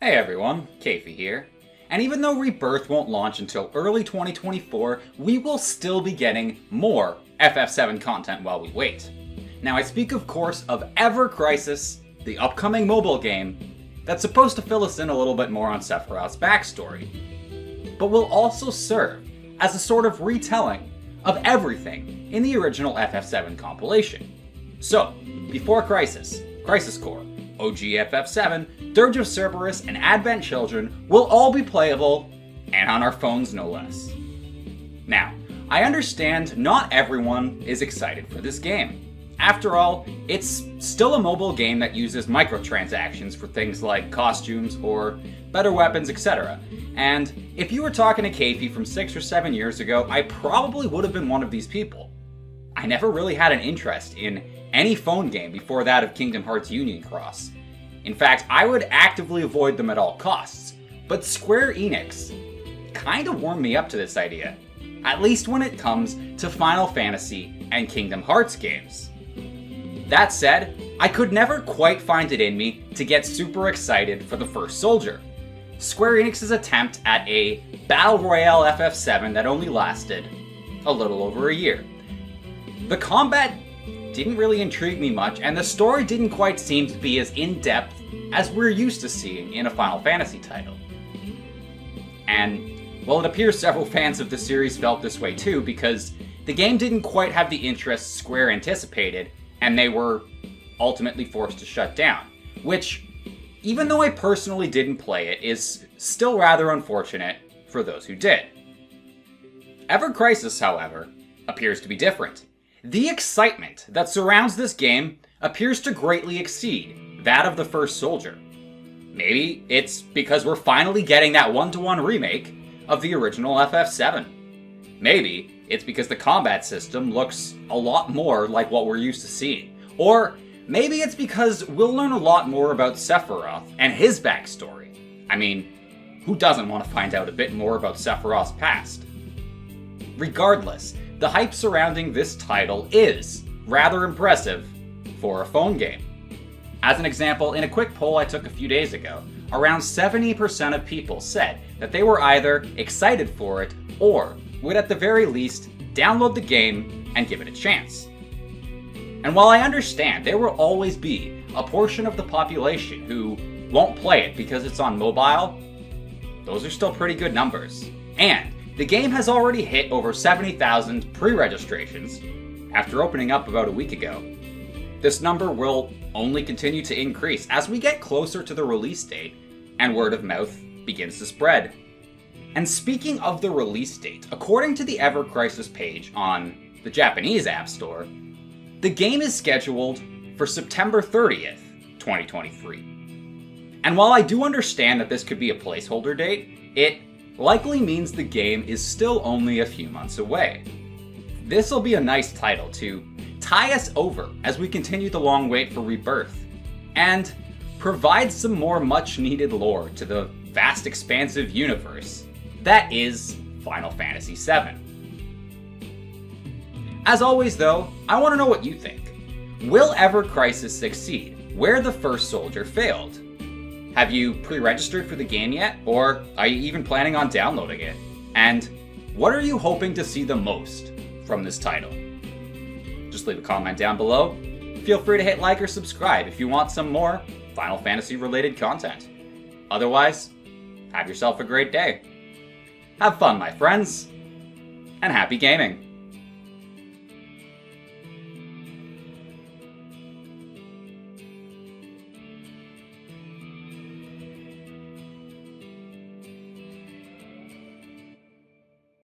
Hey everyone, Kafei here. And even though Rebirth won't launch until early 2024, we will still be getting more FF7 content while we wait. Now I speak of course of Ever Crisis, the upcoming mobile game that's supposed to fill us in a little bit more on Sephiroth's backstory, but will also serve as a sort of retelling of everything in the original FF7 compilation. So, before Crisis, Crisis Core, OG FF7, Dirge of Cerberus, and Advent Children will all be playable, and on our phones no less. Now, I understand not everyone is excited for this game. After all, it's still a mobile game that uses microtransactions for things like costumes or better weapons, etc. And if you were talking to Kafei from 6 or 7 years ago, I probably would have been one of these people. I never really had an interest in any phone game before that of Kingdom Hearts Union Cross. In fact, I would actively avoid them at all costs. But Square Enix kinda warmed me up to this idea, at least when it comes to Final Fantasy and Kingdom Hearts games. That said, I could never quite find it in me to get super excited for the first Soldier. Square Enix's attempt at a Battle Royale FF7 that only lasted a little over a year. The combat didn't really intrigue me much, and the story didn't quite seem to be as in-depth as we're used to seeing in a Final Fantasy title. And, well, it appears several fans of the series felt this way too, because the game didn't quite have the interest Square anticipated, and they were ultimately forced to shut down. Which, even though I personally didn't play it, is still rather unfortunate for those who did. Ever Crisis, however, appears to be different. The excitement that surrounds this game appears to greatly exceed that of the first Soldier. Maybe it's because we're finally getting that one-to-one remake of the original FF7. Maybe it's because the combat system looks a lot more like what we're used to seeing. Or maybe it's because we'll learn a lot more about Sephiroth and his backstory. I mean, who doesn't want to find out a bit more about Sephiroth's past? Regardless, the hype surrounding this title is rather impressive for a phone game. As an example, in a quick poll I took a few days ago, around 70% of people said that they were either excited for it or would at the very least download the game and give it a chance. And while I understand there will always be a portion of the population who won't play it because it's on mobile, those are still pretty good numbers. And the game has already hit over 70,000 pre-registrations after opening up about a week ago. This number will only continue to increase as we get closer to the release date and word of mouth begins to spread. And speaking of the release date, according to the Ever Crisis page on the Japanese App Store, the game is scheduled for September 30th, 2023. And while I do understand that this could be a placeholder date, it likely means the game is still only a few months away. This'll be a nice title to tie us over as we continue the long wait for Rebirth, and provide some more much needed lore to the vast expansive universe that is Final Fantasy VII. As always though, I want to know what you think. Will Ever Crisis succeed where the first Soldier failed? Have you pre-registered for the game yet, or are you even planning on downloading it? And what are you hoping to see the most from this title? Just leave a comment down below. Feel free to hit like or subscribe if you want some more Final Fantasy related content. Otherwise, have yourself a great day. Have fun, my friends, and happy gaming!